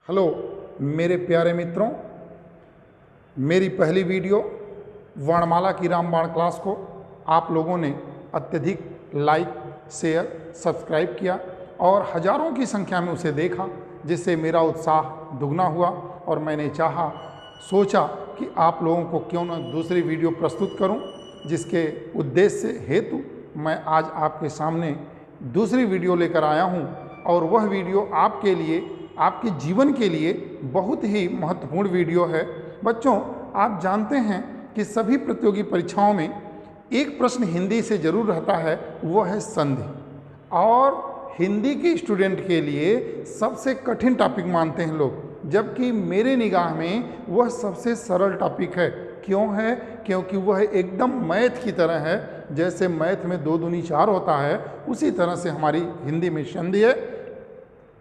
Hello मेरे प्यारे मित्रों, मेरी पहली वीडियो वर्णमाला की रामबाण क्लास को आप लोगों ने अत्यधिक लाइक, शेयर, सब्सक्राइब किया और हज़ारों की संख्या में उसे देखा, जिससे मेरा उत्साह दुगना हुआ और मैंने सोचा कि आप लोगों को क्यों न दूसरी वीडियो प्रस्तुत करूं, जिसके उद्देश्य हेतु मैं आज आपके सामने दूसरी वीडियो लेकर आया हूं। और वह वीडियो आपके लिए, आपके जीवन के लिए बहुत ही महत्वपूर्ण वीडियो है। बच्चों, आप जानते हैं कि सभी प्रतियोगी परीक्षाओं में एक प्रश्न हिंदी से जरूर रहता है, वो है संधि। और हिंदी के स्टूडेंट के लिए सबसे कठिन टॉपिक मानते हैं लोग, जबकि मेरे निगाह में वह सबसे सरल टॉपिक है। क्यों है? क्योंकि वह एकदम मैथ की तरह है। जैसे मैथ में 2 दूनी 4 होता है, उसी तरह से हमारी हिंदी में संधि है।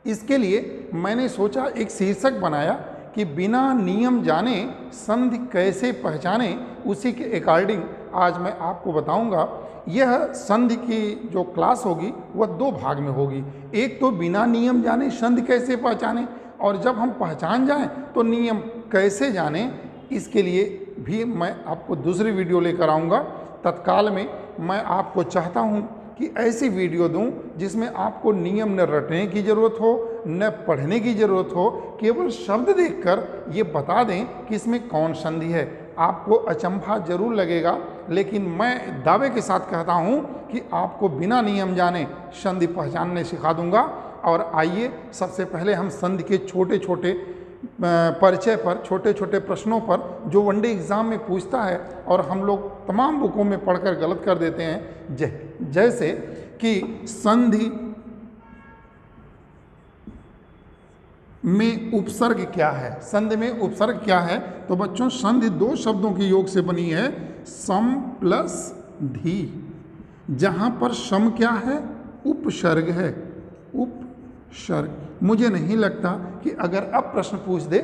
इसके लिए मैंने सोचा, एक शीर्षक बनाया कि बिना नियम जाने संधि कैसे पहचाने। उसी के अकॉर्डिंग आज मैं आपको बताऊंगा। यह संधि की जो क्लास होगी वह 2 भाग में होगी। एक तो बिना नियम जाने संधि कैसे पहचाने, और जब हम पहचान जाएं तो नियम कैसे जाने, इसके लिए भी मैं आपको दूसरी वीडियो लेकर आऊँगा। तत्काल में मैं आपको चाहता हूँ कि ऐसी वीडियो दूं जिसमें आपको नियम न रटने की ज़रूरत हो, न पढ़ने की ज़रूरत हो, केवल शब्द देखकर ये बता दें कि इसमें कौन संधि है। आपको अचंभा जरूर लगेगा, लेकिन मैं दावे के साथ कहता हूं कि आपको बिना नियम जाने संधि पहचानने सिखा दूंगा। और आइए, सबसे पहले हम संधि के छोटे छोटे परिचय पर, छोटे छोटे प्रश्नों पर, जो वनडे एग्ज़ाम में पूछता है और हम लोग तमाम बुकों में पढ़कर गलत कर देते हैं। जैसे कि संधि में उपसर्ग क्या है, संधि में उपसर्ग क्या है। तो बच्चों, संधि 2 शब्दों के योग से बनी है, सम प्लस धी। जहां पर सम क्या है? उपसर्ग है, उपसर्ग। मुझे नहीं लगता कि अगर अब प्रश्न पूछ दे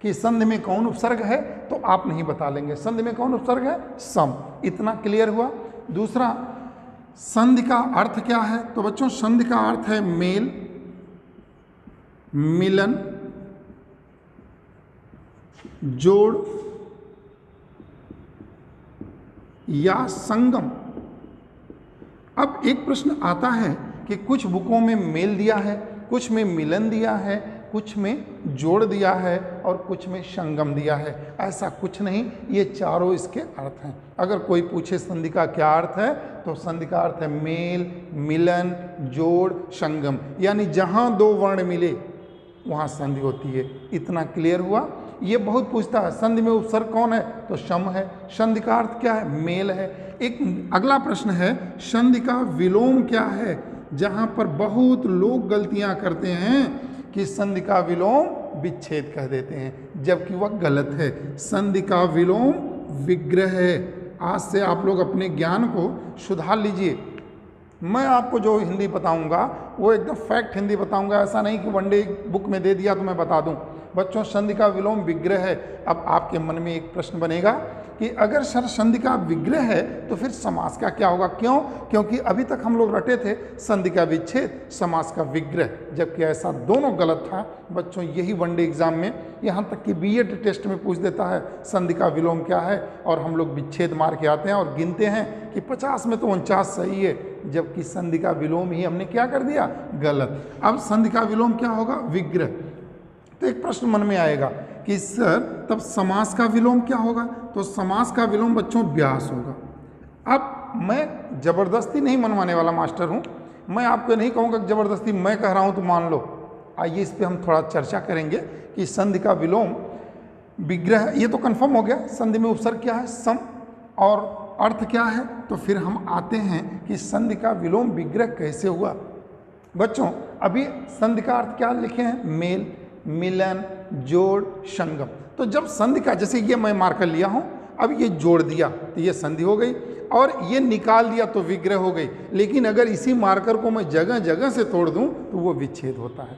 कि संधि में कौन उपसर्ग है तो आप नहीं बता लेंगे। संधि में कौन उपसर्ग है? सम। इतना क्लियर हुआ। दूसरा, संधि का अर्थ क्या है? तो बच्चों, संधि का अर्थ है मेल, मिलन, जोड़ या संगम। अब एक प्रश्न आता है कि कुछ बुकों में मेल दिया है, कुछ में मिलन दिया है, कुछ में जोड़ दिया है और कुछ में संगम दिया है। ऐसा कुछ नहीं, ये चारों इसके अर्थ हैं। अगर कोई पूछे संधि का क्या अर्थ है, तो संधि का अर्थ है मेल, मिलन, जोड़, संगम। यानी जहां 2 वर्ण मिले वहां संधि होती है। इतना क्लियर हुआ। ये बहुत पूछता है, संधि में उपसर्ग कौन है? तो सम है। संधि का अर्थ क्या है? मेल है। एक अगला प्रश्न है, संधि का विलोम क्या है? जहां पर बहुत लोग गलतियां करते हैं कि संधि का विलोम विच्छेद कह देते हैं, जबकि वह गलत है। संधि का विलोम विग्रह है। आज से आप लोग अपने ज्ञान को सुधार लीजिए। मैं आपको जो हिंदी बताऊंगा वो एकदम फैक्ट हिंदी बताऊंगा। ऐसा नहीं कि वनडे बुक में दे दिया तो मैं बता दूं। बच्चों, संधि का विलोम विग्रह है। अब आपके मन में एक प्रश्न बनेगा कि अगर सर संधि का विग्रह है तो फिर समास का क्या होगा? क्यों? क्योंकि अभी तक हम लोग रटे थे संधि का विच्छेद, समास का विग्रह, जबकि ऐसा दोनों गलत था। बच्चों, यही वनडे एग्जाम में, यहाँ तक कि बीएड टेस्ट में पूछ देता है संधि का विलोम क्या है, और हम लोग विच्छेद मार के आते हैं और गिनते हैं कि 50 में तो 49 सही है, जबकि संधि का विलोम ही हमने क्या कर दिया? गलत। अब संधि का विलोम क्या होगा? विग्रह। तो एक प्रश्न मन में आएगा कि सर तब समास का विलोम क्या होगा? तो समास का विलोम बच्चों व्यास होगा। अब मैं जबरदस्ती नहीं मनवाने वाला मास्टर हूं। मैं आपको नहीं कहूंगा कि जबरदस्ती मैं कह रहा हूं तो मान लो। आइए इस पे हम थोड़ा चर्चा करेंगे कि संधि का विलोम विग्रह, ये तो कंफर्म हो गया। संधि में उपसर्ग क्या है? सम। और अर्थ क्या है? तो फिर हम आते हैं कि संधि का विलोम विग्रह कैसे हुआ। बच्चों, अभी संधि का अर्थ क्या लिखे हैं? मेल, मिलन, जोड़, संगम। तो जब संधि का, जैसे ये मैं मार्कर लिया हूं, अब ये जोड़ दिया तो ये संधि हो गई, और ये निकाल दिया तो विग्रह हो गई। लेकिन अगर इसी मार्कर को मैं जगह जगह से तोड़ दूं तो वो विच्छेद होता है।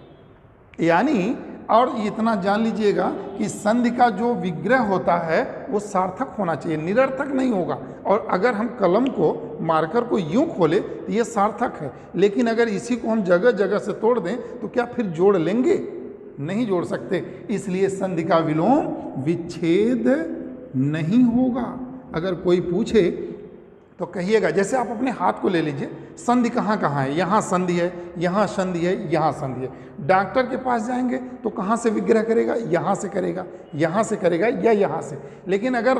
यानी, और इतना जान लीजिएगा कि संधि का जो विग्रह होता है वो सार्थक होना चाहिए, निरर्थक नहीं होगा। और अगर हम कलम को, मार्कर को यूं खोले तो ये सार्थक है, लेकिन अगर इसी को हम जगह जगह से तोड़ दें तो क्या फिर जोड़ लेंगे? नहीं जोड़ सकते, इसलिए संधि का विलोम विच्छेद नहीं होगा। अगर कोई पूछे तो कहिएगा, जैसे आप अपने हाथ को ले लीजिए, संधि कहाँ कहाँ है, यहाँ संधि है, यहाँ संधि है, यहाँ संधि है। डॉक्टर के पास जाएंगे तो कहाँ से विग्रह करेगा, यहाँ से करेगा, यहाँ से करेगा या यहाँ से। लेकिन अगर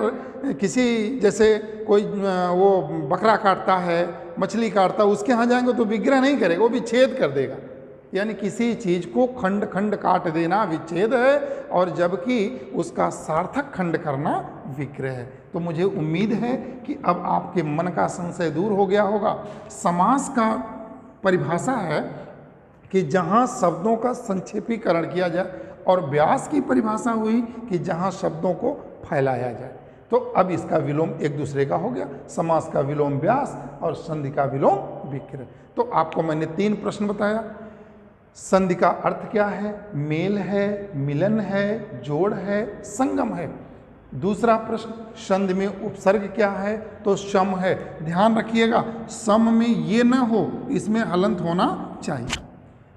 किसी जैसे कोई वो बकरा काटता है, मछली काटता है, उसके यहाँ जाएंगे तो विग्रह नहीं करेगा, वो विच्छेद कर देगा। यानी किसी चीज़ को खंड खंड काट देना विच्छेद है, और जबकि उसका सार्थक खंड करना विग्रह है। तो मुझे उम्मीद है कि अब आपके मन का संशय दूर हो गया होगा। समास का परिभाषा है कि जहाँ शब्दों का संक्षेपीकरण किया जाए, और व्यास की परिभाषा हुई कि जहाँ शब्दों को फैलाया जाए। तो अब इसका विलोम एक दूसरे का हो गया, समास का विलोम व्यास और संधि का विलोम विग्रह। तो आपको मैंने 3 प्रश्न बताया। संधि का अर्थ क्या है? मेल है, मिलन है, जोड़ है, संगम है। दूसरा प्रश्न, संधि में उपसर्ग क्या है? तो सम है। ध्यान रखिएगा, सम में ये न हो, इसमें हलंत होना चाहिए।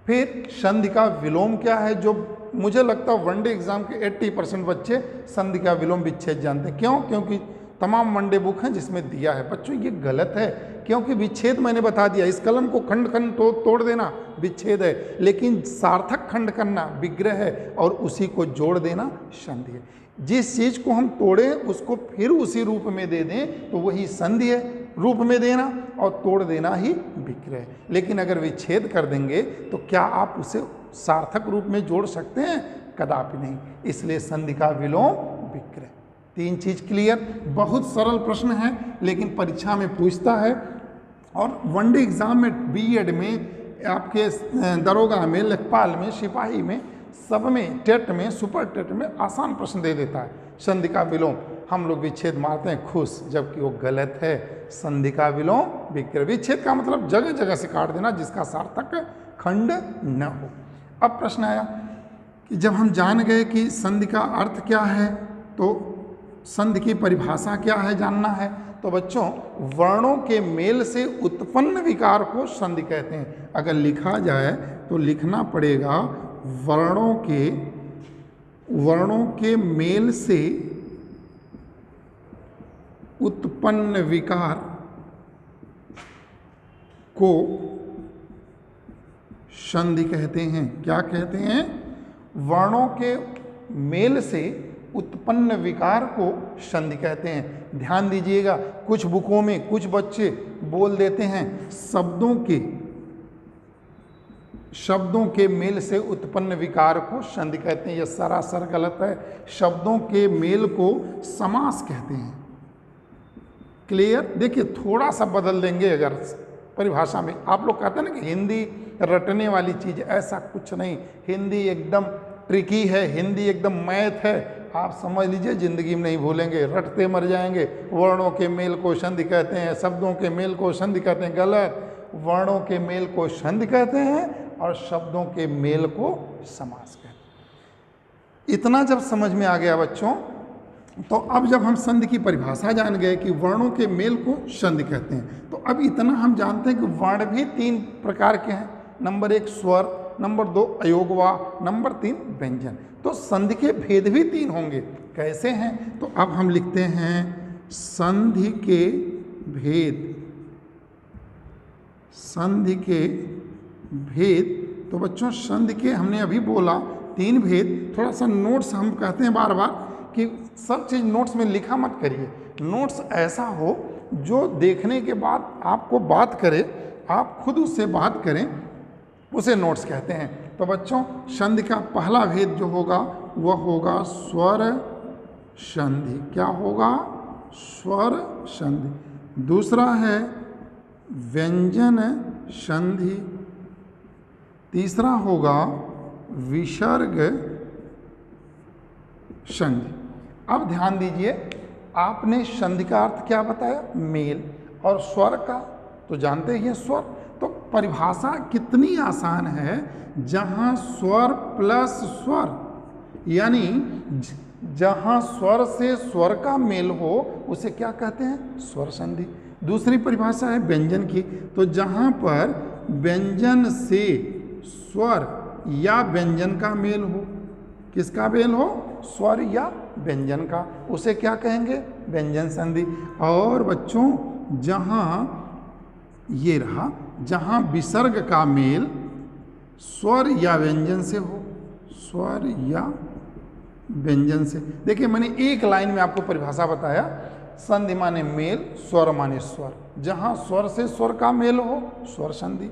फिर संधि का विलोम क्या है? जो मुझे लगता है वनडे एग्जाम के 80% बच्चे संधि का विलोम विच्छेद जानते हैं। क्यों? क्योंकि तमाम वनडे बुक हैं जिसमें दिया है। बच्चों ये गलत है, क्योंकि विच्छेद मैंने बता दिया, इस कलम को खंड खंड तोड़ देना विच्छेद है, लेकिन सार्थक खंड करना विग्रह है, और उसी को जोड़ देना संधि है। जिस चीज़ को हम तोड़ें उसको फिर उसी रूप में दे दें तो वही संधि है, रूप में देना, और तोड़ देना ही विग्रह है। लेकिन अगर विच्छेद कर देंगे तो क्या आप उसे सार्थक रूप में जोड़ सकते हैं? कदापि नहीं। इसलिए संधि का विलोम विग्रह। 3 चीज क्लियर। बहुत सरल प्रश्न है, लेकिन परीक्षा में पूछता है, और वनडे एग्जाम में, बीएड में, आपके दरोगा में, लेखपाल में, सिपाही में, सब में, टेट में, सुपर टेट में आसान प्रश्न दे देता है। संधि का विलोम हम लोग विच्छेद मारते हैं खुश, जबकि वो गलत है। संधि का विलोम विग्रह। विच्छेद का मतलब जगह जगह से काट देना जिसका सार्थक खंड न हो। अब प्रश्न आया कि जब हम जान गए कि संधि का अर्थ क्या है, तो संधि की परिभाषा क्या है जानना है, तो बच्चों वर्णों के मेल से उत्पन्न विकार को संधि कहते हैं। अगर लिखा जाए तो लिखना पड़ेगा वर्णों के मेल से उत्पन्न विकार को संधि कहते हैं। क्या कहते हैं? वर्णों के मेल से उत्पन्न विकार को संधि कहते हैं। ध्यान दीजिएगा, कुछ बुकों में कुछ बच्चे बोल देते हैं शब्दों के मेल से उत्पन्न विकार को संधि कहते हैं। यह सरासर गलत है। शब्दों के मेल को समास कहते हैं। क्लियर? देखिए, थोड़ा सा बदल देंगे अगर परिभाषा में। आप लोग कहते हैं ना कि हिंदी रटने वाली चीज़, ऐसा कुछ नहीं। हिंदी एकदम ट्रिकी है, हिंदी एकदम मैथ है। आप समझ लीजिए, जिंदगी में नहीं भूलेंगे, रटते मर जाएंगे। वर्णों के मेल को संधि कहते हैं, शब्दों के मेल को संधि कहते हैं। गलत। वर्णों के मेल को संधि कहते हैं और शब्दों के मेल को समास कहते हैं। इतना जब समझ में आ गया बच्चों, तो अब जब हम संधि की परिभाषा जान गए कि वर्णों के मेल को संधि कहते हैं, तो अब इतना हम जानते हैं कि वर्ण भी 3 प्रकार के हैं। नंबर 1 स्वर, नंबर 2 अयोगवा, नंबर 3 व्यंजन। तो संधि के भेद भी 3 होंगे। कैसे हैं? तो अब हम लिखते हैं संधि के भेद। संधि के भेद, तो बच्चों संधि के हमने अभी बोला 3 भेद। थोड़ा सा नोट्स हम कहते हैं बार बार कि सब चीज़ नोट्स में लिखा मत करिए। नोट्स ऐसा हो जो देखने के बाद आपको बात करे, आप खुद उससे बात करें, उसे नोट्स कहते हैं। तो बच्चों संधि का पहला भेद जो होगा वह होगा स्वर संधि। क्या होगा? स्वर संधि। दूसरा है व्यंजन संधि। तीसरा होगा विसर्ग संधि। अब ध्यान दीजिए, आपने संधि का अर्थ क्या बताया? मेल। और स्वर का तो जानते ही हैं, स्वर। तो परिभाषा कितनी आसान है, जहां स्वर प्लस स्वर, यानी जहां स्वर से स्वर का मेल हो उसे क्या कहते हैं? स्वर संधि। दूसरी परिभाषा है व्यंजन की। तो जहां पर व्यंजन से स्वर या व्यंजन का मेल हो। किसका मेल हो? स्वर या व्यंजन का, उसे क्या कहेंगे? व्यंजन संधि। और बच्चों जहाँ ये रहा, जहाँ विसर्ग का मेल स्वर या व्यंजन से हो, स्वर या व्यंजन से। देखिए मैंने एक लाइन में आपको परिभाषा बताया, संधि माने मेल, स्वर माने स्वर। जहाँ स्वर से स्वर का मेल हो स्वर संधि।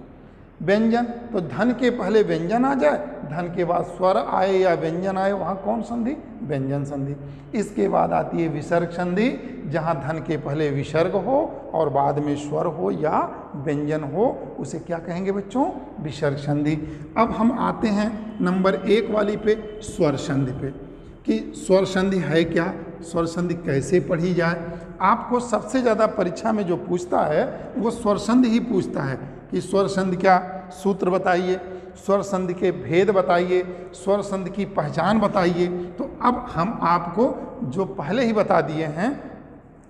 व्यंजन तो धन के पहले व्यंजन आ जाए, धन के बाद स्वर आए या व्यंजन आए, वहाँ कौन संधि? व्यंजन संधि। इसके बाद आती है विसर्ग संधि, जहाँ धन के पहले विसर्ग हो और बाद में स्वर हो या व्यंजन हो, उसे क्या कहेंगे बच्चों? विसर्ग संधि। अब हम आते हैं नंबर 1 वाली पे, स्वर संधि पे, कि स्वर संधि है क्या, स्वर संधि कैसे पढ़ी जाए। आपको सबसे ज़्यादा परीक्षा में जो पूछता है वो स्वर संधि ही पूछता है कि स्वर संधि क्या सूत्र बताइए, स्वर संधि के भेद बताइए, स्वर संधि की पहचान बताइए। तो अब हम आपको जो पहले ही बता दिए हैं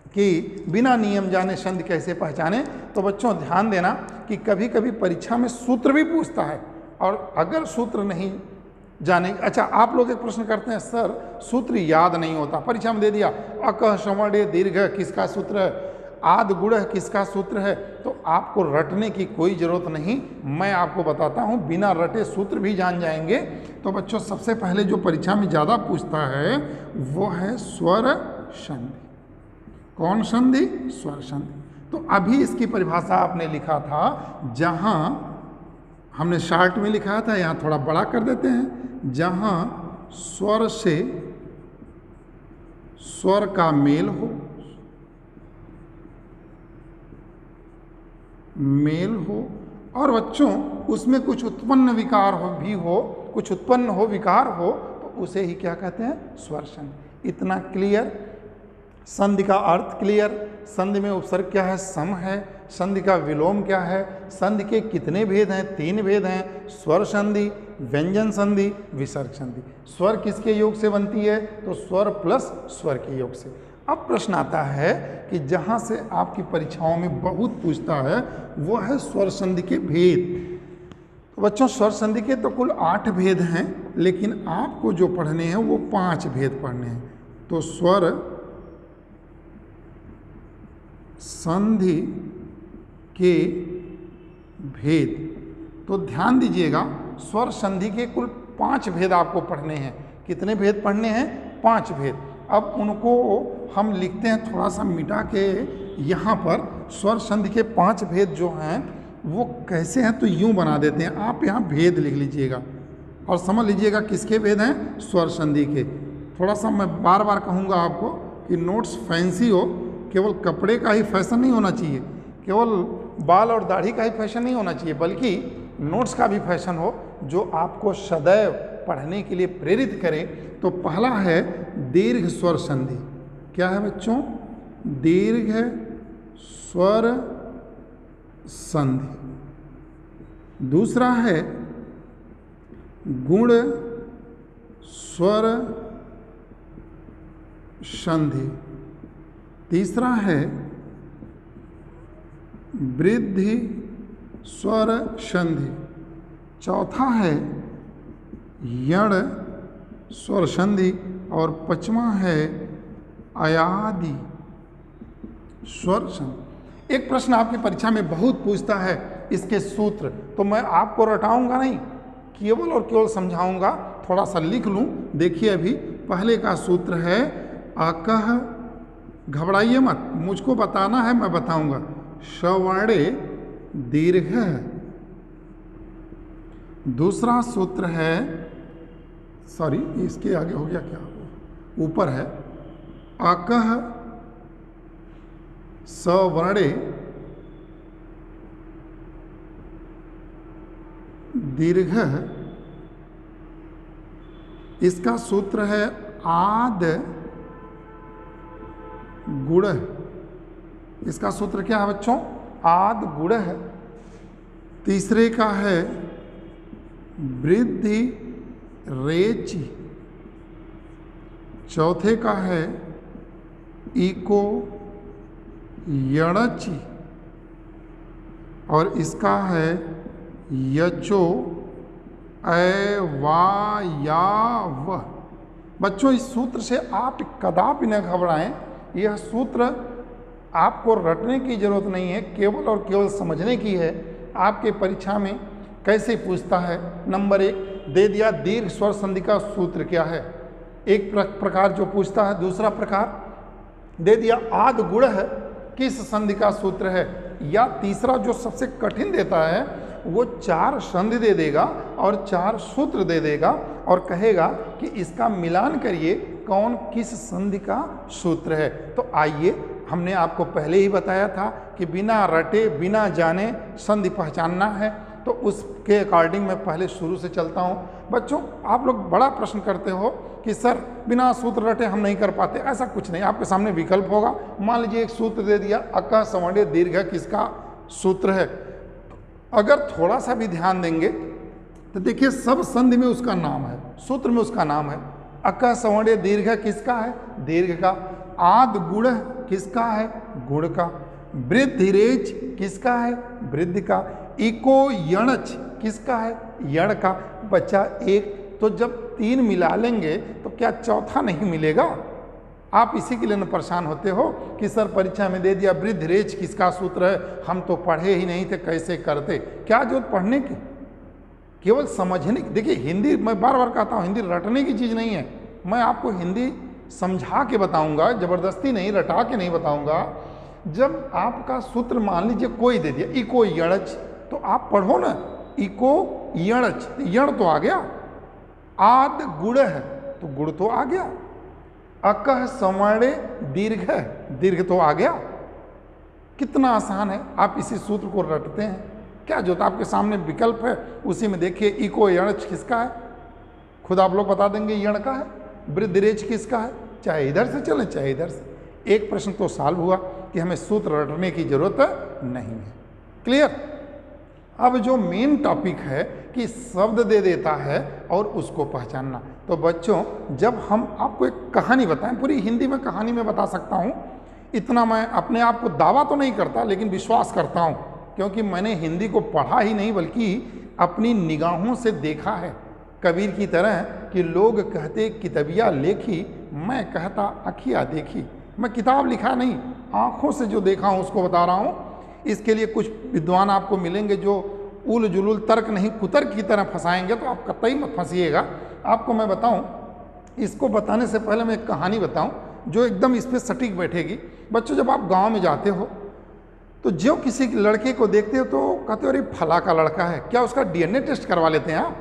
कि बिना नियम जाने संधि कैसे पहचाने। तो बच्चों ध्यान देना कि कभी कभी परीक्षा में सूत्र भी पूछता है, और अगर सूत्र नहीं जाने, अच्छा आप लोग एक प्रश्न करते हैं सर सूत्र याद नहीं होता, परीक्षा में दे दिया अकह समणे दीर्घ किसका सूत्र है, आद गुण किसका सूत्र है। तो आपको रटने की कोई ज़रूरत नहीं, मैं आपको बताता हूँ, बिना रटे सूत्र भी जान जाएंगे। तो बच्चों सबसे पहले जो परीक्षा में ज़्यादा पूछता है वो है स्वर संधि। कौन संधि? स्वर संधि। तो अभी इसकी परिभाषा आपने लिखा था, जहाँ हमने शार्ट में लिखा था, यहाँ थोड़ा बड़ा कर देते हैं, जहाँ स्वर से स्वर का मेल हो, मेल हो, और बच्चों उसमें कुछ उत्पन्न विकार हो भी हो, कुछ उत्पन्न हो विकार हो, तो उसे ही क्या कहते हैं? स्वर संधि। इतना क्लियर? संधि का अर्थ क्लियर, संधि में उपसर्ग क्या है? सम है। संधि का विलोम क्या है? संधि के कितने भेद हैं? 3 भेद हैं, स्वर संधि, व्यंजन संधि, विसर्ग संधि। स्वर किसके योग से बनती है? तो स्वर प्लस स्वर के योग से। अब प्रश्न आता है कि जहाँ से आपकी परीक्षाओं में बहुत पूछता है वो है स्वर संधि के भेद। तो बच्चों स्वर संधि के तो कुल 8 भेद हैं, लेकिन आपको जो पढ़ने हैं वो 5 भेद पढ़ने हैं। तो स्वर संधि के भेद, तो ध्यान दीजिएगा स्वर संधि के कुल 5 भेद आपको पढ़ने हैं। कितने भेद पढ़ने हैं? 5 भेद। अब उनको हम लिखते हैं थोड़ा सा मिटा के यहाँ पर। स्वर संधि के 5 भेद जो हैं वो कैसे हैं, तो यूँ बना देते हैं। आप यहाँ भेद लिख लीजिएगा और समझ लीजिएगा किसके भेद हैं? स्वर संधि के। थोड़ा सा मैं बार बार कहूँगा आपको कि नोट्स फैंसी हो, केवल कपड़े का ही फैशन नहीं होना चाहिए, केवल बाल और दाढ़ी का ही फैशन नहीं होना चाहिए, बल्कि नोट्स का भी फैशन हो जो आपको सदैव पढ़ने के लिए प्रेरित करे। तो पहला है दीर्घ स्वर संधि। क्या है बच्चों? दीर्घ स्वर संधि। दूसरा है गुण स्वर संधि। तीसरा है वृद्धि स्वर संधि। चौथा है यण स्वर संधि। और 5वां है अयादि स्वर संधि। एक प्रश्न आपकी परीक्षा में बहुत पूछता है इसके सूत्र, तो मैं आपको रटाऊंगा नहीं, केवल और केवल समझाऊंगा। थोड़ा सा लिख लूं, देखिए अभी पहले का सूत्र है अकह, घबराइए मत, मुझको बताना है, मैं बताऊंगा। सवर्णे दीर्घ है। दूसरा सूत्र है, सॉरी इसके आगे हो गया क्या, ऊपर है अकह सवर्णे दीर्घ। इसका सूत्र है आद गुण। इसका सूत्र क्या है बच्चों? आद गुण है। तीसरे का है वृद्धि रेचि। चौथे का है इको यणचि। और इसका है यचो ऐ वा या व। बच्चों इस सूत्र से आप कदापि न घबराएं। यह सूत्र आपको रटने की जरूरत नहीं है, केवल और केवल समझने की है। आपके परीक्षा में कैसे पूछता है। नंबर 1 दे दिया दीर्घ स्वर संधि का सूत्र क्या है, एक प्रकार जो पूछता है। दूसरा प्रकार दे दिया आद गुण है किस संधि का सूत्र है। या तीसरा जो सबसे कठिन देता है वो 4 संधि दे देगा और 4 सूत्र दे देगा और कहेगा कि इसका मिलान करिए कौन किस संधि का सूत्र है। तो आइए, हमने आपको पहले ही बताया था कि बिना रटे बिना जाने संधि पहचानना है, तो उसके अकॉर्डिंग मैं पहले शुरू से चलता हूँ। बच्चों आप लोग बड़ा प्रश्न करते हो कि सर बिना सूत्र रटे हम नहीं कर पाते। ऐसा कुछ नहीं, आपके सामने विकल्प होगा। मान लीजिए एक सूत्र दे दिया अक सवर्णीय दीर्घ किसका सूत्र है। अगर थोड़ा सा भी ध्यान देंगे तो देखिए सब संधि में उसका नाम है, सूत्र में उसका नाम है। अक सवर्णीय दीर्घ किसका है, दीर्घ का। आद गुण किसका है, गुण का। वृद्धिरेच किसका है, वृद्धि का। इको यणच किसका है, यण का। बच्चा एक, तो जब 3 मिला लेंगे तो क्या चौथा नहीं मिलेगा। आप इसी के लिए न परेशान होते हो कि सर परीक्षा में दे दिया वृद्धिरेच किसका सूत्र है, हम तो पढ़े ही नहीं थे, कैसे करते। क्या जरूरत पढ़ने की, केवल समझने की। देखिए हिंदी, मैं बार बार कहता हूँ, हिंदी रटने की चीज़ नहीं है। मैं आपको हिंदी समझा के बताऊंगा, ज़बरदस्ती नहीं, रटा के नहीं बताऊंगा। जब आपका सूत्र मान लीजिए कोई दे दिया इको यणच, तो आप पढ़ो ना इको यणच, यण तो आ गया। आद गुण है तो गुण तो आ गया। अकह सवर्णे दीर्घ है, दीर्घ तो आ गया। कितना आसान है, आप इसी सूत्र को रटते हैं। क्या जो तो आपके सामने विकल्प है उसी में देखिए इको यणच किसका है, खुद आप लोग बता देंगे यण का है। वृद्धिरेच किसका है, चाहे इधर से चले चाहे इधर से। एक प्रश्न तो सॉल्व हुआ कि हमें सूत्र रटने की जरूरत नहीं है। क्लियर। अब जो मेन टॉपिक है कि शब्द दे देता है और उसको पहचानना। तो बच्चों जब हम आपको एक कहानी बताएं, पूरी हिंदी में कहानी में बता सकता हूं, इतना मैं अपने आप को दावा तो नहीं करता लेकिन विश्वास करता हूं, क्योंकि मैंने हिंदी को पढ़ा ही नहीं बल्कि अपनी निगाहों से देखा है। कबीर की तरह कि लोग कहते किताबिया लेखी, मैं कहता अखिया देखी। मैं किताब लिखा नहीं, आँखों से जो देखा हूँ उसको बता रहा हूँ। इसके लिए कुछ विद्वान आपको मिलेंगे जो उल जुलूल तर्क नहीं कुतर्क की तरह फंसाएंगे, तो आप कतई मत फंसिएगा। आपको मैं बताऊं, इसको बताने से पहले मैं एक कहानी बताऊं जो एकदम इस पर सटीक बैठेगी। बच्चों जब आप गांव में जाते हो तो जो किसी लड़के को देखते हो तो कहते हो अरे फला का लड़का है, क्या उसका डीएनए टेस्ट करवा लेते हैं आप?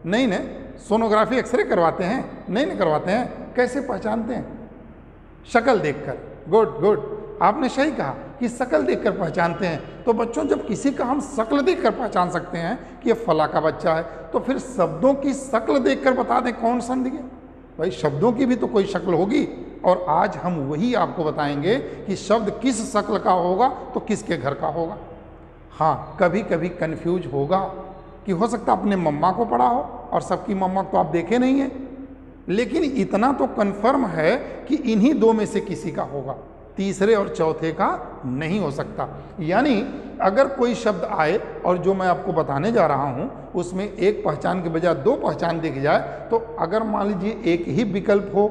नहीं नहीं। सोनोग्राफी एक्सरे करवाते हैं? नहीं करवाते हैं। कैसे पहचानते हैं? शक्ल देखकर। गुड गुड, आपने सही कहा कि शक्ल देखकर पहचानते हैं। तो बच्चों जब किसी का हम शक्ल देखकर पहचान सकते हैं कि ये फला का बच्चा है, तो फिर शब्दों की शक्ल देखकर बता दें कौन संधि है। भाई शब्दों की भी तो कोई शक्ल होगी, और आज हम वही आपको बताएंगे कि शब्द किस शक्ल का होगा तो किसके घर का होगा। हाँ, कभी कभी कन्फ्यूज होगा कि हो सकता अपने मम्मा को पढ़ा हो और सबकी मम्मा तो आप देखे नहीं हैं, लेकिन इतना तो कन्फर्म है कि इन्हीं 2 में से किसी का होगा, तीसरे और चौथे का नहीं हो सकता। यानी अगर कोई शब्द आए और जो मैं आपको बताने जा रहा हूं उसमें एक पहचान के बजाय 2 पहचान दिख जाए, तो अगर मान लीजिए एक ही विकल्प हो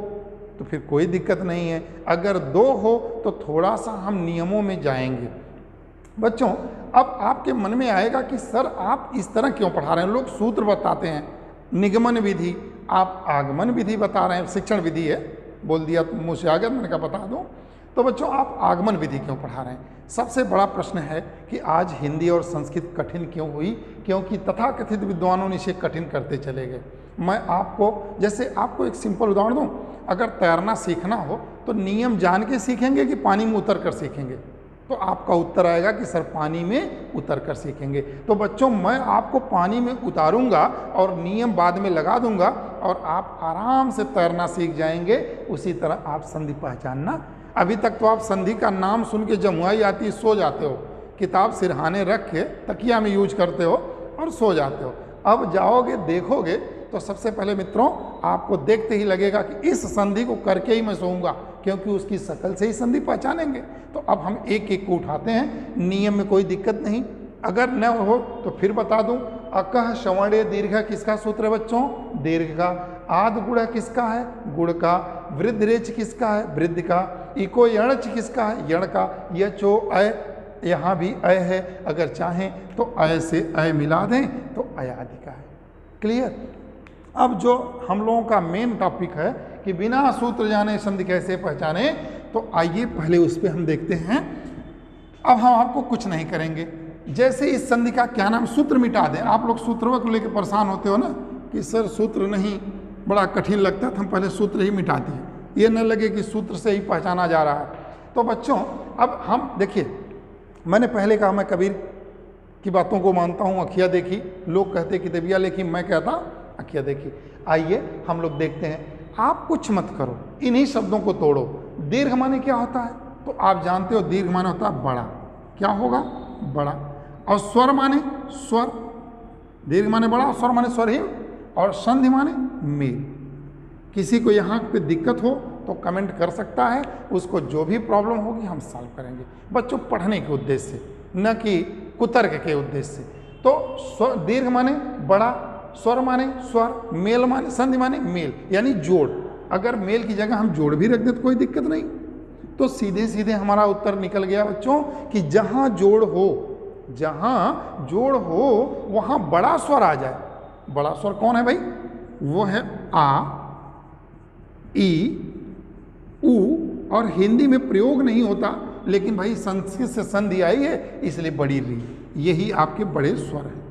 तो फिर कोई दिक्कत नहीं है, अगर 2 हो तो थोड़ा सा हम नियमों में जाएंगे। बच्चों अब आपके मन में आएगा कि सर आप इस तरह क्यों पढ़ा रहे हैं। लोग सूत्र बताते हैं, निगमन विधि, आप आगमन विधि बता रहे हैं, शिक्षण विधि है, बोल दिया तो मुँह से आ गया, मैंने कहा बता दूँ। तो बच्चों आप आगमन विधि क्यों पढ़ा रहे हैं? सबसे बड़ा प्रश्न है कि आज हिंदी और संस्कृत कठिन क्यों हुई? क्योंकि तथाकथित विद्वानों ने इसे कठिन करते चले गए। मैं आपको जैसे आपको एक सिंपल उदाहरण दूं, अगर तैरना सीखना हो तो नियम जान के सीखेंगे कि पानी में उतर कर सीखेंगे? तो आपका उत्तर आएगा कि सर पानी में उतर कर सीखेंगे। तो बच्चों मैं आपको पानी में उतारूंगा और नियम बाद में लगा दूंगा और आप आराम से तैरना सीख जाएंगे। उसी तरह आप संधि पहचानना। अभी तक तो आप संधि का नाम सुन के जमुआई आती सो जाते हो, किताब सिरहाने रख के तकिया में यूज करते हो और सो जाते हो। अब जाओगे देखोगे तो सबसे पहले मित्रों आपको देखते ही लगेगा कि इस संधि को करके ही मैं सोऊंगा, क्योंकि उसकी शक्ल से ही संधि पहचानेंगे। तो अब हम एक एक को उठाते हैं, नियम में कोई दिक्कत नहीं। अगर न हो तो फिर बता दूं, अकह श्रवणे दीर्घ किसका सूत्र है बच्चों? दीर्घ का। आद गुण किसका है? गुण का। वृद्ध रेच किसका है? वृद्ध का। इको यणच किसका है? यण का। यचो अय, यहाँ भी अय है, अगर चाहें तो अय से अय मिला दें तो अयादि का है। क्लियर? अब जो हम लोगों का मेन टॉपिक है कि बिना सूत्र जाने संधि कैसे पहचाने, तो आइए पहले उस पर हम देखते हैं। अब हम आपको कुछ नहीं करेंगे, जैसे इस संधि का क्या नाम, सूत्र मिटा दें। आप लोग सूत्रों को लेकर परेशान होते हो ना कि सर सूत्र नहीं, बड़ा कठिन लगता है, तो हम पहले सूत्र ही मिटा दिए, ये न लगे कि सूत्र से ही पहचाना जा रहा है। तो बच्चों अब हम देखिए, मैंने पहले कहा मैं कबीर की बातों को मानता हूँ, अखिया देखी, लोग कहते कि देविया लेकिन मैं कहता अखिया देखी। आइए हम लोग देखते हैं। आप कुछ मत करो, इन्हीं शब्दों को तोड़ो। दीर्घ माने क्या होता है? तो आप जानते हो दीर्घ माने होता है बड़ा। क्या होगा? बड़ा। और स्वर माने स्वर, दीर्घ माने बड़ा, स्वर माने स्वर ही, और संधि माने मेल। किसी को यहाँ पे दिक्कत हो तो कमेंट कर सकता है, उसको जो भी प्रॉब्लम होगी हम सॉल्व करेंगे। बच्चों पढ़ने के उद्देश्य से, न कि कुतर्क के उद्देश्य से। तो दीर्घ माने बड़ा, स्वर माने स्वर, मेल माने संधि माने मेल, यानी जोड़। अगर मेल की जगह हम जोड़ भी रख दें तो कोई दिक्कत नहीं। तो सीधे सीधे हमारा उत्तर निकल गया बच्चों कि जहां जोड़ हो, जहां जोड़ हो वहां बड़ा स्वर आ जाए। बड़ा स्वर कौन है भाई? वो है आ, ई, उ, और हिंदी में प्रयोग नहीं होता, लेकिन भाई संस्कृत से संधि आई है इसलिए बड़ी री, यही आपके बड़े स्वर हैं।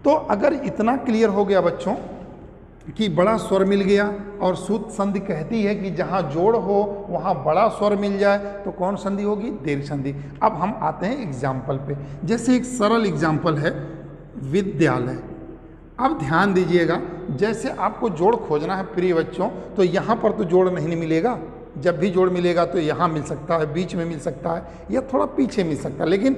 तो अगर इतना क्लियर हो गया बच्चों कि बड़ा स्वर मिल गया, और सूत्र संधि कहती है कि जहाँ जोड़ हो वहाँ बड़ा स्वर मिल जाए, तो कौन संधि होगी? दीर्घ संधि। अब हम आते हैं एग्जाम्पल पे। जैसे एक सरल एग्जाम्पल है विद्यालय। अब ध्यान दीजिएगा, जैसे आपको जोड़ खोजना है प्रिय बच्चों, तो यहाँ पर तो जोड़ नहीं मिलेगा। जब भी जोड़ मिलेगा तो यहाँ मिल सकता है, बीच में मिल सकता है, या थोड़ा पीछे मिल सकता है, लेकिन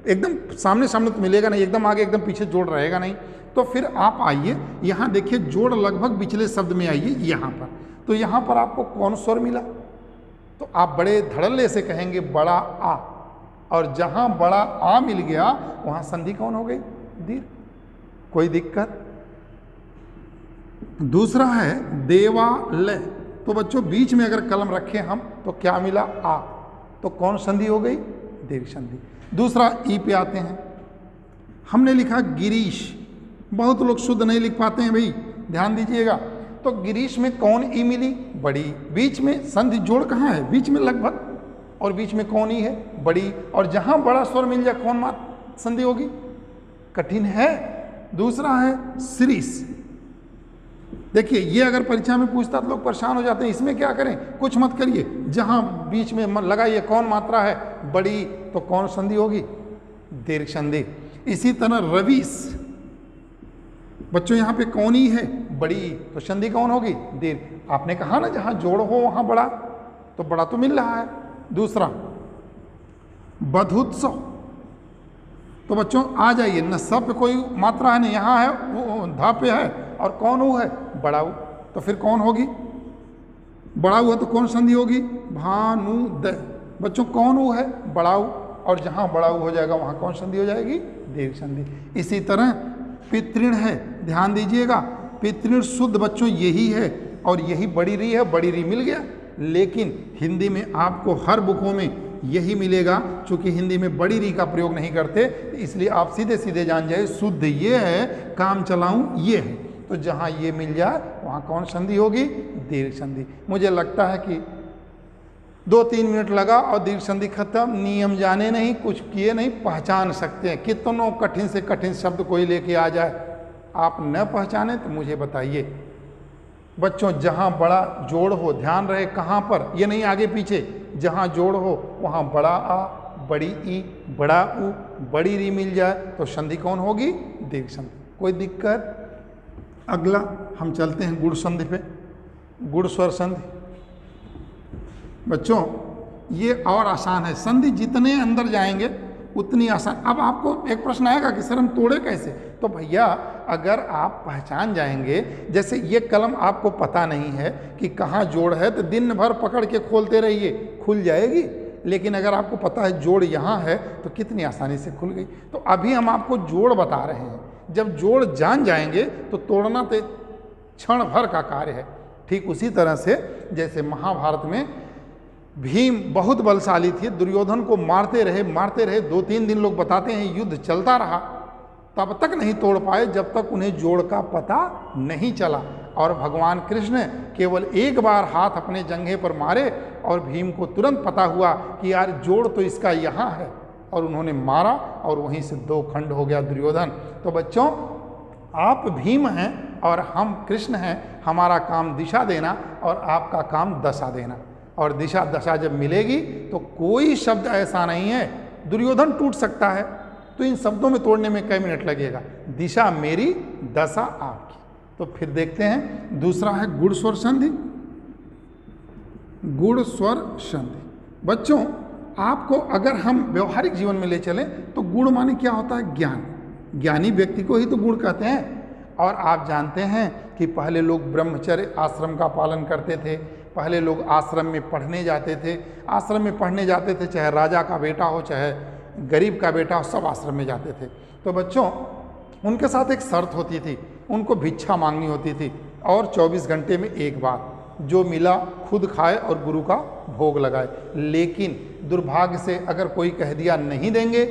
एकदम सामने सामने तो मिलेगा नहीं, एकदम आगे एकदम पीछे जोड़ रहेगा नहीं। तो फिर आप आइए यहाँ देखिए, जोड़ लगभग पिछले शब्द में आइए यहाँ पर। तो यहाँ पर आपको कौन स्वर मिला? तो आप बड़े धड़ल्ले से कहेंगे बड़ा आ, और जहाँ बड़ा आ मिल गया वहाँ संधि कौन हो गई? दीर्घ। कोई दिक्कत? दूसरा है देवालय। तो बच्चों बीच में अगर कलम रखें हम तो क्या मिला? आ, तो कौन संधि हो गई? दीर्घ संधि। दूसरा ई पे आते हैं, हमने लिखा गिरीश। बहुत लोग शुद्ध नहीं लिख पाते हैं भाई, ध्यान दीजिएगा। तो गिरीश में कौन ई मिली? बड़ी। बीच में संधि जोड़ कहाँ है? बीच में लगभग, और बीच में कौन ई है? बड़ी। और जहां बड़ा स्वर मिल जाए कौन संधि होगी? कठिन है। दूसरा है श्रीश। देखिए ये अगर परीक्षा में पूछता तो लोग परेशान हो जाते हैं, इसमें क्या करें? कुछ मत करिए, जहां बीच में लगाइए कौन मात्रा है? बड़ी। तो कौन संधि होगी? दीर्घ संधि। इसी तरह रवीश। बच्चों यहाँ पे कौन ही है? बड़ी। तो संधि कौन होगी? दीर्घ। आपने कहा ना जहां जोड़ हो वहां बड़ा, तो बड़ा तो मिल रहा है। दूसरा बधुत्सव। तो बच्चों आ जाइए, न सब पे कोई मात्रा है नहीं, यहाँ है वो धा पे है, और कौन ऊ है? बड़ा ऊ। तो फिर कौन होगी? बड़ा ऊ है तो कौन संधि होगी? भानुद। बच्चों कौन ऊ है? बड़ा ऊ, और जहाँ बड़ा ऊ हो जाएगा वहाँ कौन संधि हो जाएगी? दीर्घ संधि। इसी तरह पितृण है, ध्यान दीजिएगा। पितृण शुद्ध बच्चों यही है, और यही बड़ी री है, बड़ी री मिल गया। लेकिन हिंदी में आपको हर बुकों में यही मिलेगा, चूंकि हिंदी में बड़ी री का प्रयोग नहीं करते, इसलिए आप सीधे सीधे जान जाए शुद्ध ये है, काम चलाऊं ये है। तो जहां ये मिल जाए वहां कौन संधि होगी? दीर्घ संधि। मुझे लगता है कि 2-3 मिनट लगा और दीर्घ संधि खत्म। नियम जाने नहीं, कुछ किए नहीं, पहचान सकते हैं। कितनों कठिन से कठिन शब्द कोई लेके आ जाए, आप न पहचाने तो मुझे बताइए। बच्चों जहाँ बड़ा जोड़ हो, ध्यान रहे कहाँ पर, ये नहीं आगे पीछे, जहाँ जोड़ हो वहाँ बड़ा आ, बड़ी ई, बड़ा उ, बड़ी री मिल जाए तो संधि कौन होगी? दीर्घ संधि। कोई दिक्कत? अगला हम चलते हैं गुण संधि पे। गुण स्वर संधि बच्चों ये और आसान है, संधि जितने अंदर जाएंगे उतनी आसान। अब आपको एक प्रश्न आएगा कि सर हम तोड़े कैसे? तो भैया अगर आप पहचान जाएंगे, जैसे ये कलम आपको पता नहीं है कि कहाँ जोड़ है, तो दिन भर पकड़ के खोलते रहिए, खुल जाएगी। लेकिन अगर आपको पता है जोड़ यहाँ है तो कितनी आसानी से खुल गई। तो अभी हम आपको जोड़ बता रहे हैं, जब जोड़ जान जाएंगे तो तोड़ना तो क्षण भर का कार्य है। ठीक उसी तरह से जैसे महाभारत में भीम बहुत बलशाली थे, दुर्योधन को मारते रहे 2-3 दिन लोग बताते हैं युद्ध चलता रहा, तब तक नहीं तोड़ पाए जब तक उन्हें जोड़ का पता नहीं चला। और भगवान कृष्ण केवल एक बार हाथ अपने जंघे पर मारे और भीम को तुरंत पता हुआ कि यार जोड़ तो इसका यहाँ है, और उन्होंने मारा और वहीं से 2 खंड हो गया दुर्योधन। तो बच्चों, आप भीम हैं और हम कृष्ण हैं, हमारा काम दिशा देना और आपका काम दशा देना। और दिशा दशा जब मिलेगी तो कोई शब्द ऐसा नहीं है, दुर्योधन टूट सकता है तो इन शब्दों में तोड़ने में कई मिनट लगेगा, दिशा मेरी दशा आपकी। तो फिर देखते हैं दूसरा है गुण स्वर संधि। गुण स्वर संधि बच्चों, आपको अगर हम व्यवहारिक जीवन में ले चलें तो गुण माने क्या होता है? ज्ञान। ज्ञानी व्यक्ति को ही तो गुण कहते हैं। और आप जानते हैं कि पहले लोग ब्रह्मचर्य आश्रम का पालन करते थे, पहले लोग आश्रम में पढ़ने जाते थे, आश्रम में पढ़ने जाते थे, चाहे राजा का बेटा हो चाहे गरीब का बेटा हो, सब आश्रम में जाते थे। तो बच्चों, उनके साथ एक शर्त होती थी, उनको भिक्षा मांगनी होती थी और 24 घंटे में एक बार, जो मिला खुद खाए और गुरु का भोग लगाए। लेकिन दुर्भाग्य से अगर कोई कह दिया नहीं देंगे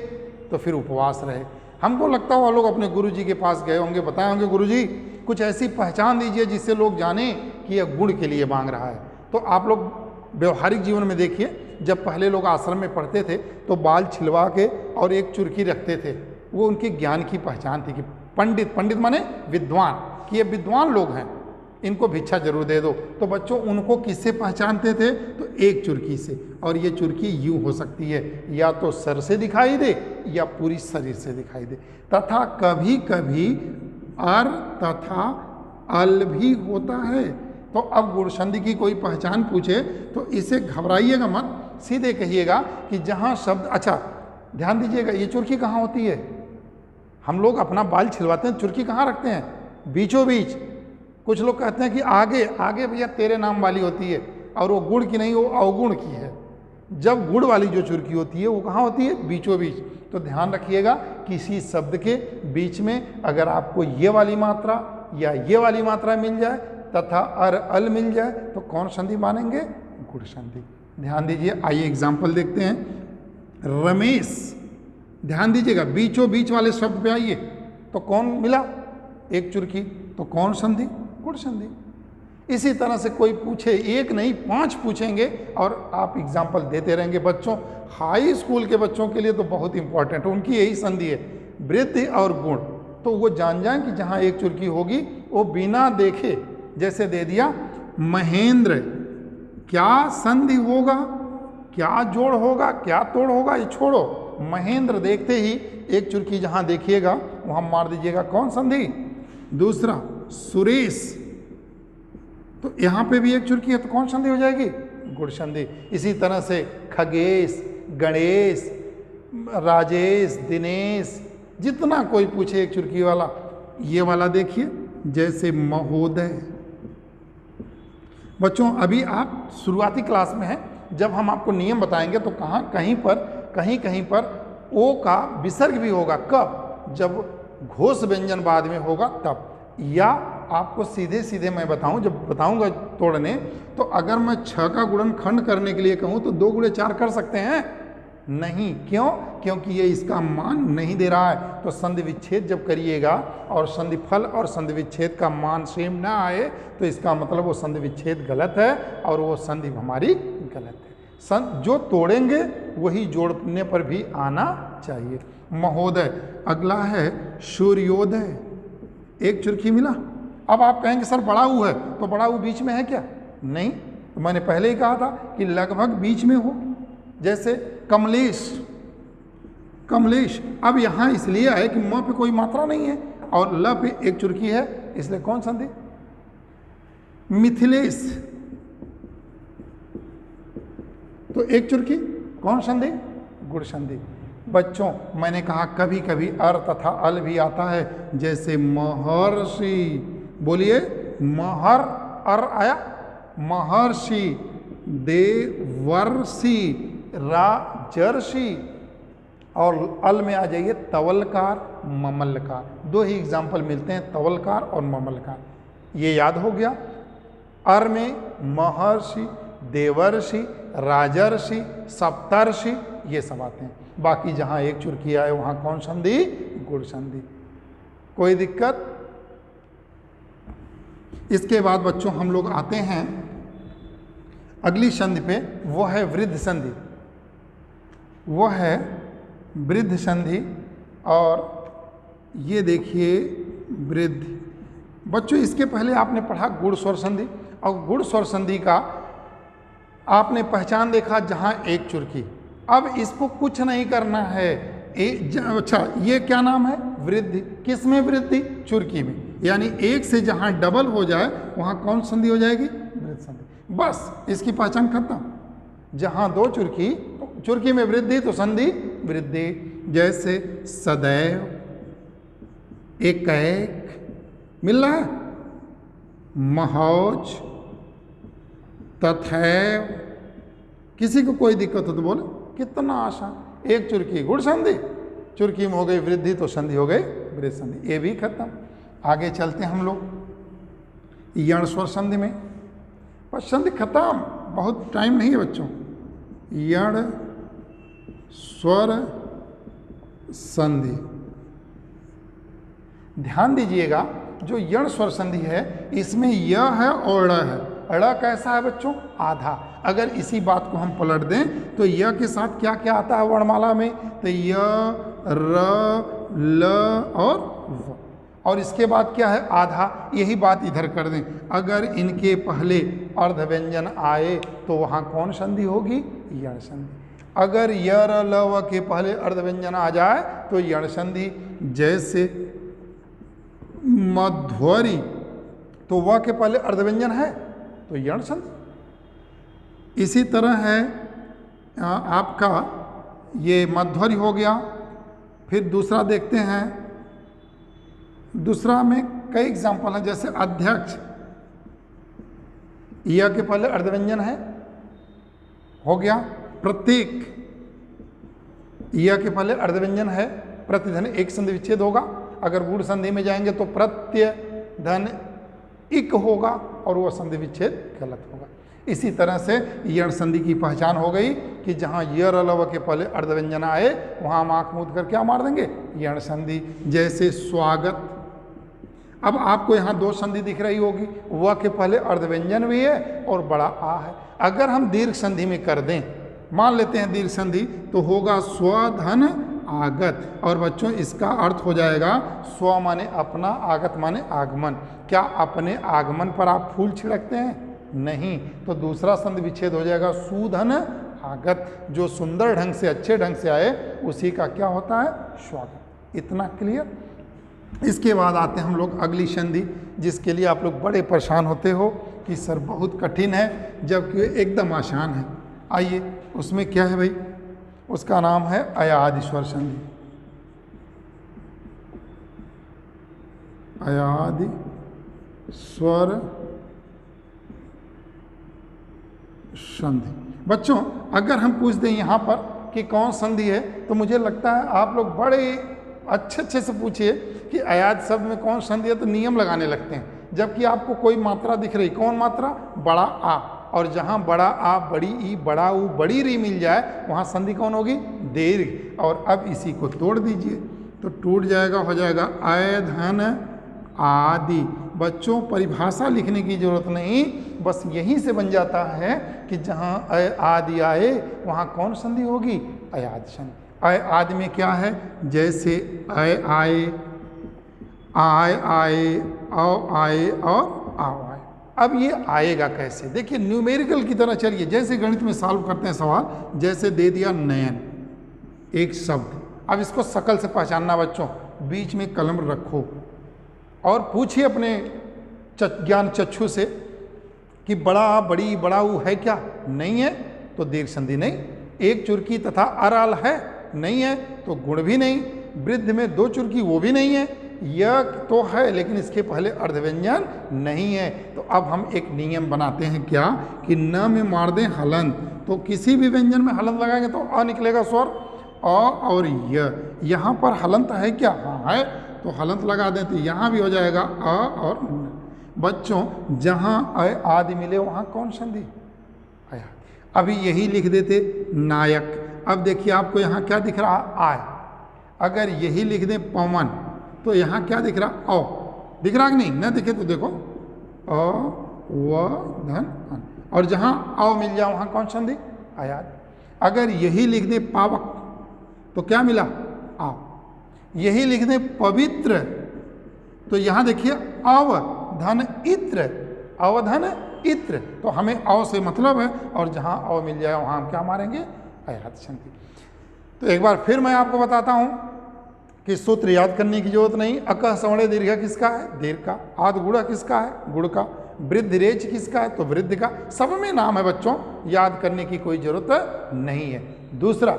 तो फिर उपवास रहे। हमको लगता है वो लोग अपने गुरु जी के पास गए होंगे, बताए होंगे गुरु जी कुछ ऐसी पहचान दीजिए जिससे लोग जाने कि यह गुण के लिए मांग रहा है। तो आप लोग व्यवहारिक जीवन में देखिए, जब पहले लोग आश्रम में पढ़ते थे तो बाल छिलवा के और एक चुरकी रखते थे, वो उनके ज्ञान की पहचान थी कि पंडित माने विद्वान, कि ये विद्वान लोग हैं, इनको भिक्षा जरूर दे दो। तो बच्चों, उनको किससे पहचानते थे? तो एक चुरकी से। और ये चुरकी यूँ हो सकती है, या तो सर से दिखाई दे या पूरी शरीर से दिखाई दे, तथा कभी कभी अर तथा अल भी होता है। तो अब गुण संधि की कोई पहचान पूछे तो इसे घबराइएगा मत, सीधे कहिएगा कि जहाँ शब्द, अच्छा ध्यान दीजिएगा, ये चुरकी कहाँ होती है? हम लोग अपना बाल छिलवाते हैं, चुरकी कहाँ रखते हैं? बीचों बीच। कुछ लोग कहते हैं कि आगे भैया तेरे नाम वाली होती है, और वो गुण की नहीं, वो अवगुण की है। जब गुण वाली जो चुरकी होती है वो कहाँ होती है? बीचों बीच। तो ध्यान रखिएगा, किसी शब्द के बीच में अगर आपको ये वाली मात्रा या ये वाली मात्रा मिल जाए तथा अर अल मिल जाए तो कौन संधि मानेंगे? गुण संधि। ध्यान दीजिए, आइए एग्जाम्पल देखते हैं। रमेश, ध्यान दीजिएगा, बीचों बीच वाले शब्द पे आइए तो कौन मिला? एक चुरकी, तो कौन संधि? गुण संधि। इसी तरह से कोई पूछे, एक नहीं 5 पूछेंगे और आप एग्जाम्पल देते रहेंगे। बच्चों, हाई स्कूल के बच्चों के लिए तो बहुत इंपॉर्टेंट है, उनकी यही संधि है, वृद्धि और गुण। तो वो जान जाएं कि जहाँ एक चुरकी होगी वो बिना देखे, जैसे दे दिया महेंद्र, क्या संधि होगा, क्या जोड़ होगा, क्या तोड़ होगा, ये छोड़ो। महेंद्र देखते ही एक चुरकी जहाँ देखिएगा वहाँ मार दीजिएगा, कौन संधि? दूसरा सुरेश, तो यहाँ पे भी एक चुरकी है तो कौन संधि हो जाएगी? गुण संधि। इसी तरह से खगेश, गणेश, राजेश, दिनेश, जितना कोई पूछे एक चुरकी वाला, ये वाला देखिए, जैसे महोदय। बच्चों, अभी आप शुरुआती क्लास में हैं, जब हम आपको नियम बताएंगे तो कहीं पर ओ का विसर्ग भी होगा। कब? जब घोष व्यंजन बाद में होगा तब। या आपको सीधे सीधे मैं बताऊं, जब बताऊंगा तोड़ने, तो अगर मैं 6 का गुणनखंड करने के लिए कहूं तो 2 गुणे 4 कर सकते हैं? नहीं। क्यों? क्योंकि ये इसका मान नहीं दे रहा है। तो संधि विच्छेद जब करिएगा और संधि फल और संधि विच्छेद का मान सेम ना आए तो इसका मतलब वो संधि विच्छेद गलत है और वो संधि हमारी गलत है। जो तोड़ेंगे वही जोड़ने पर भी आना चाहिए। महोदय। अगला है सूर्योदय, एक चुरकी मिला। अब आप कहेंगे सर बड़ा ऊ है, तो बड़ा ऊ बीच में है क्या? नहीं, तो मैंने पहले ही कहा था कि लगभग बीच में हो। जैसे कमलेश, कमलेश, अब यहाँ इसलिए है कि म पे कोई मात्रा नहीं है और ल पे एक चुरकी है, इसलिए कौन संधि? मिथिलेश, तो एक चुरकी, कौन संधि? गुण संधि। बच्चों, मैंने कहा कभी कभी अर तथा अल भी आता है, जैसे महर्षि, बोलिए महर, अर आया, महर्षि, देवर्षि, राजर्षि, और अल में आ जाइए तवलकार, ममलकार। दो ही एग्जाम्पल मिलते हैं, तवलकार और ममलकार, ये याद हो गया। अर में महर्षि, देवर्षि, राजर्षि, सप्तर्षि, ये सब आते हैं। बाकी जहाँ एक चुरकी आए वहाँ कौन संधि? गुण संधि। कोई दिक्कत? इसके बाद बच्चों हम लोग आते हैं अगली संधि पे, वो है वृद्ध संधि। वो है वृद्ध संधि, और ये देखिए वृद्ध। बच्चों इसके पहले आपने पढ़ा गुण स्वर संधि, और गुण स्वर संधि का आपने पहचान देखा जहाँ एक चुरकी। अब इसको कुछ नहीं करना है। अच्छा, ये क्या नाम है? वृद्धि। किस में वृद्धि? चुरकी में। यानी एक से जहाँ डबल हो जाए वहाँ कौन संधि हो जाएगी? वृद्ध संधि। बस इसकी पहचान खत्म। जहाँ दो चुरकी, चुरकी में वृद्धि तो संधि वृद्धि। जैसे सदैव, एकैक, मिल रहा है? महौज, तथैव। किसी को कोई दिक्कत हो तो बोले, कितना आसान। एक चुरकी गुण संधि, चुरकी में हो गई वृद्धि तो संधि हो गई वृद्ध संधि, ये भी खत्म। आगे चलते हैं हम लोग यण स्वर संधि में। पर संधि खत्म, बहुत टाइम नहीं है बच्चों। यण स्वर संधि, ध्यान दीजिएगा, जो यण स्वर संधि है इसमें य है और ड़ है। ड़ कैसा है बच्चों? आधा। अगर इसी बात को हम पलट दें तो य के साथ क्या क्या आता है वर्णमाला में? तो य, र, ल और व। और इसके बाद क्या है? आधा। यही बात इधर कर दें, अगर इनके पहले अर्ध व्यंजन आए तो वहाँ कौन संधि होगी? यण संधि। अगर य, र, ल, व के पहले अर्ध व्यंजन आ जाए तो यण संधि। जैसे मध्वरी, तो व के पहले अर्ध व्यंजन है तो यण संधि। इसी तरह है आपका ये मध्वरी हो गया। फिर दूसरा देखते हैं, दूसरा में कई एग्जाम्पल हैं। जैसे अध्यक्ष, य के पहले अर्ध व्यंजन है, हो गया। प्रतीक, य के पहले अर्ध व्यंजन है, प्रतिधन एक संधि विच्छेद होगा। अगर गुण संधि में जाएंगे तो प्रत्यय धन इक होगा और वह संधि विच्छेद गलत होगा। इसी तरह से यण संधि की पहचान हो गई कि जहाँ य, र, ल, व के पहले अर्ध व्यंजन आए वहाँ हम आँख मूंद कर क्या मार देंगे? यण संधि। जैसे स्वागत। अब आपको यहाँ दो संधि दिख रही होगी, व के पहले अर्ध व्यंजन भी है और बड़ा आ है। अगर हम दीर्घ संधि में कर दें, मान लेते हैं दीर्घ संधि, तो होगा स्वधन आगत। और बच्चों इसका अर्थ हो जाएगा स्व माने अपना, आगत माने आगमन। क्या अपने आगमन पर आप फूल छिड़कते हैं? नहीं। तो दूसरा संधि विच्छेद हो जाएगा सुधन आगत। जो सुंदर ढंग से, अच्छे ढंग से आए उसी का क्या होता है? स्वागत। इतना क्लियर। इसके बाद आते हैं हम लोग अगली संधि, जिसके लिए आप लोग बड़े परेशान होते हो कि सर बहुत कठिन है, जबकि एकदम आसान है। आइए, उसमें क्या है भाई? उसका नाम है अयादि स्वर संधि। अयादि स्वर संधि। बच्चों अगर हम पूछ दें यहाँ पर कि कौन संधि है, तो मुझे लगता है आप लोग बड़े अच्छे से पूछिए कि अयाद शब्द में कौन संधि है, तो नियम लगाने लगते हैं। जबकि आपको कोई मात्रा दिख रही, कौन मात्रा? बड़ा आ। और जहाँ बड़ा आ, बड़ी ई, बड़ा ऊ, बड़ी री मिल जाए वहाँ संधि कौन होगी? दीर्घ। और अब इसी को तोड़ दीजिए तो टूट जाएगा, हो जाएगा अय धन आदि। बच्चों परिभाषा लिखने की जरूरत नहीं, बस यहीं से बन जाता है कि जहाँ अय आदि आए वहाँ कौन संधि होगी? अयादि संधि। अय आदि में क्या है? जैसे अय आए, आय आए, औ आए और आओ आए। अब ये आएगा कैसे? देखिए न्यूमेरिकल की तरह चलिए, जैसे गणित में सॉल्व करते हैं सवाल। जैसे दे दिया नयन, एक शब्द। अब इसको शकल से पहचानना बच्चों, बीच में कलम रखो और पूछिए अपने ज्ञान चक्षु से कि बड़ा, बड़ी, बड़ा ऊ है क्या? नहीं है तो दीर्घ संधि नहीं। एक चुरकी तथा अराल है? नहीं है तो गुण भी नहीं। वृद्ध में दो चुरकी, वो भी नहीं है य तो है लेकिन इसके पहले अर्धव्यंजन नहीं है। तो अब हम एक नियम बनाते हैं क्या कि न में मार दें हलंत, तो किसी भी व्यंजन में हलंत लगाएंगे तो अ निकलेगा स्वर अ और य। यहाँ पर हलंत है क्या? हाँ है, तो हलंत लगा दें तो यहाँ भी हो जाएगा अ और न। बच्चों जहाँ अ आदि मिले वहाँ कौन संधि? आया। अभी यही लिख देते नायक। अब देखिए आपको यहाँ क्या दिख रहा? आय। अगर यही लिख दें पवन तो यहाँ क्या दिख रहा? औ। दिख रहा कि नहीं? न दिखे तो देखो अ व धन अन। और जहाँ औ मिल जाए वहाँ कौन संधि? आयात। अगर यही लिख दें पावक तो क्या मिला? आ। यही लिख दें पवित्र तो यहाँ देखिए अव धन इत्र, अवधन इत्र, तो हमें अव से मतलब है और जहाँ अव मिल जाए वहाँ हम क्या मारेंगे? आयात संधि। तो एक बार फिर मैं आपको बताता हूँ कि सूत्र याद करने की जरूरत नहीं। अकह सवर्ण दीर्घ किसका है? दीर्घ का। आद गुड़ा किसका है? गुड़ का। वृद्ध रेच किसका है? तो वृद्ध का। सब में नाम है बच्चों, याद करने की कोई जरूरत नहीं है। दूसरा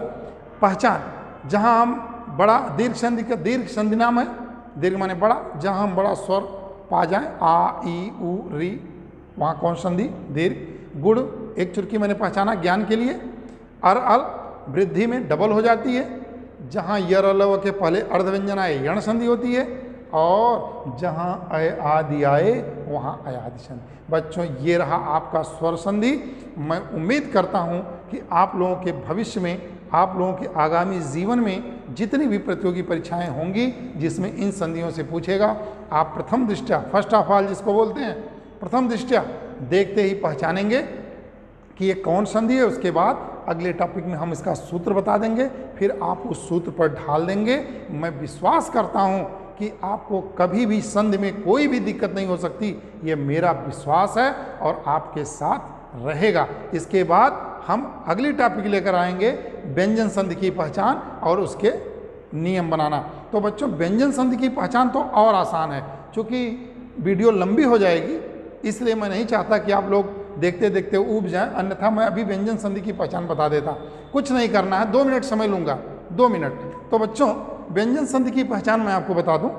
पहचान, जहाँ हम बड़ा दीर्घ संधि का दीर्घ संधि नाम है, दीर्घ माने बड़ा, जहाँ हम बड़ा स्वर पा जाए आ ई उ री वहाँ कौन संधि? दीर्घ। गुड़ एक चुटकी मैंने पहचाना ज्ञान के लिए। अर अल वृद्धि में डबल हो जाती है, जहाँ यर अलव के पहले अर्धव्यंजन आए यण संधि होती है, और जहाँ अय आदि आए वहाँ अयादि संधि। बच्चों ये रहा आपका स्वर संधि। मैं उम्मीद करता हूँ कि आप लोगों के भविष्य में, आप लोगों के आगामी जीवन में जितनी भी प्रतियोगी परीक्षाएं होंगी जिसमें इन संधियों से पूछेगा, आप प्रथम दृष्टया, फर्स्ट ऑफ ऑल जिसको बोलते हैं, प्रथम दृष्टया देखते ही पहचानेंगे कि ये कौन संधि है। उसके बाद अगले टॉपिक में हम इसका सूत्र बता देंगे, फिर आप उस सूत्र पर ढाल देंगे। मैं विश्वास करता हूँ कि आपको कभी भी संधि में कोई भी दिक्कत नहीं हो सकती, ये मेरा विश्वास है और आपके साथ रहेगा। इसके बाद हम अगली टॉपिक लेकर आएंगे व्यंजन संधि की पहचान और उसके नियम बनाना। तो बच्चों व्यंजन संधि की पहचान तो और आसान है, क्योंकि वीडियो लंबी हो जाएगी, इसलिए मैं नहीं चाहता कि आप लोग देखते देखते ऊब जाएं, अन्यथा मैं अभी व्यंजन संधि की पहचान बता देता। कुछ नहीं करना है, 2 मिनट समय लूँगा, 2 मिनट। तो बच्चों व्यंजन संधि की पहचान मैं आपको बता दूं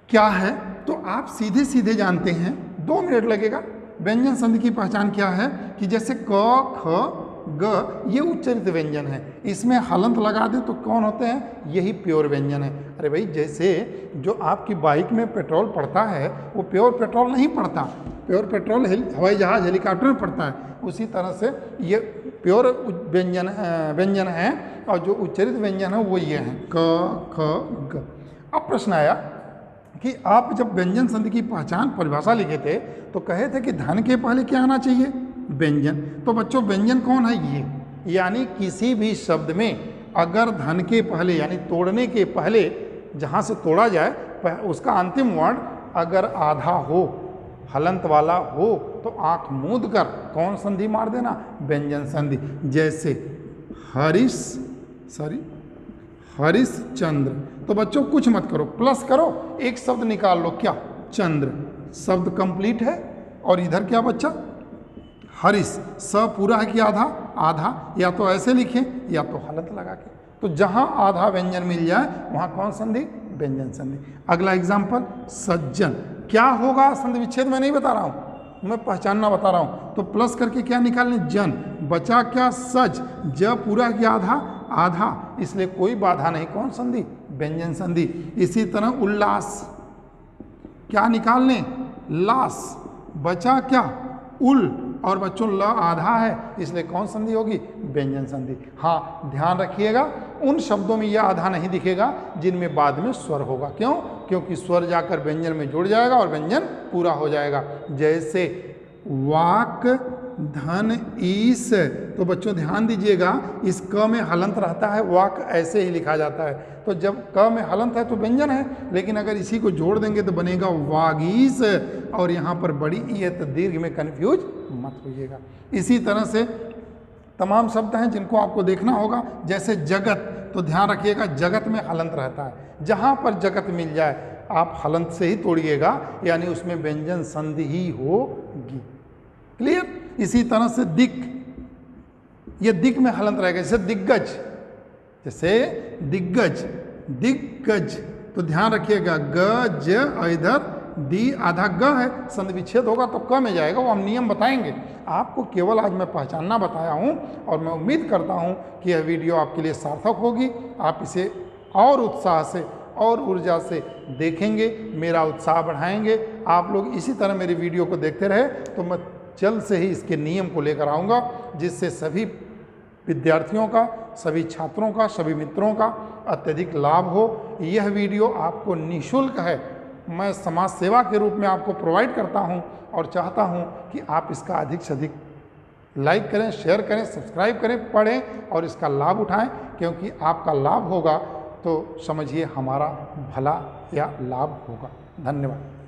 क्या है, तो आप सीधे सीधे जानते हैं, 2 मिनट लगेगा। व्यंजन संधि की पहचान क्या है कि जैसे क ख ग ये उच्चरित व्यंजन है, इसमें हलंत लगा दे तो कौन होते हैं? यही प्योर व्यंजन है। अरे भाई जैसे जो आपकी बाइक में पेट्रोल पड़ता है वो प्योर पेट्रोल नहीं पड़ता, प्योर पेट्रोल हवाई जहाज हेलीकॉप्टर में पड़ता है, उसी तरह से ये प्योर व्यंजन है, और जो उच्चरित व्यंजन है वो ये हैं क ख ग। अब प्रश्न आया कि आप जब व्यंजन संधि की पहचान परिभाषा लिखे थे तो कहे थे कि धन के पहले क्या आना चाहिए? व्यंजन। तो बच्चों व्यंजन कौन है? ये, यानी किसी भी शब्द में अगर धन के पहले यानी तोड़ने के पहले जहाँ से तोड़ा जाए उसका अंतिम वर्ण अगर आधा हो, हलंत वाला हो, तो आंख मूंद कर कौन संधि मार देना? व्यंजन संधि। जैसे हरिश्चंद्र। तो बच्चों कुछ मत करो, प्लस करो, एक शब्द निकाल लो, क्या? चंद्र। शब्द कंप्लीट है। और इधर क्या बच्चा? हरिश। स पूरा है कि आधा? आधा। या तो ऐसे लिखें या तो हलंत लगा के। तो जहां आधा व्यंजन मिल जाए वहां कौन संधि? व्यंजन संधि। अगला एग्जाम्पल सज्जन। क्या होगा? संधि विच्छेद मैं नहीं बता रहा हूं, मैं पहचानना बता रहा हूं। तो प्लस करके क्या निकालने? जन। बचा क्या? सज। ज पूरा कि आधा? आधा, इसलिए कोई बाधा नहीं, कौन संधि? व्यंजन संधि। इसी तरह उल्लास, क्या निकालने? लास। बचा क्या? उल, और बच्चों ल आधा है, इसलिए कौन संधि होगी? व्यंजन संधि। हाँ ध्यान रखिएगा, उन शब्दों में यह आधा नहीं दिखेगा जिनमें बाद में स्वर होगा। क्यों? क्योंकि स्वर जाकर व्यंजन में जुड़ जाएगा और व्यंजन पूरा हो जाएगा। जैसे वाक धन ईस। तो बच्चों ध्यान दीजिएगा, इस क में हलंत रहता है, वाक ऐसे ही लिखा जाता है। तो जब क में हलंत है तो व्यंजन है, लेकिन अगर इसी को जोड़ देंगे तो बनेगा वागीस, और यहाँ पर बड़ी ई है तो दीर्घ में कन्फ्यूज मत होइएगा। इसी तरह से तमाम शब्द हैं जिनको आपको देखना होगा। जैसे जगत, तो ध्यान रखिएगा जगत में हलंत रहता है, जहाँ पर जगत मिल जाए आप हलंत से ही तोड़िएगा, यानी उसमें व्यंजन संधि ही होगी। क्लियर? इसी तरह से दिक, ये दिक में हलंत रहेगा। जैसे दिग्गज, जैसे दिग्गज, दिग्गज, तो ध्यान रखिएगा ग ज इधर दी आधा ग है, संधि विच्छेद होगा तो क में जाएगा, वो हम नियम बताएंगे। आपको केवल आज मैं पहचानना बताया हूँ और मैं उम्मीद करता हूँ कि यह वीडियो आपके लिए सार्थक होगी। आप इसे और उत्साह से और ऊर्जा से देखेंगे, मेरा उत्साह बढ़ाएंगे। आप लोग इसी तरह मेरी वीडियो को देखते रहे तो मैं जल्द से ही इसके नियम को लेकर आऊँगा, जिससे सभी विद्यार्थियों का, सभी छात्रों का, सभी मित्रों का अत्यधिक लाभ हो। यह वीडियो आपको निःशुल्क है, मैं समाज सेवा के रूप में आपको प्रोवाइड करता हूं और चाहता हूं कि आप इसका अधिक से अधिक लाइक करें, शेयर करें, सब्सक्राइब करें, पढ़ें और इसका लाभ उठाएं, क्योंकि आपका लाभ होगा तो समझिए हमारा भला या लाभ होगा। धन्यवाद।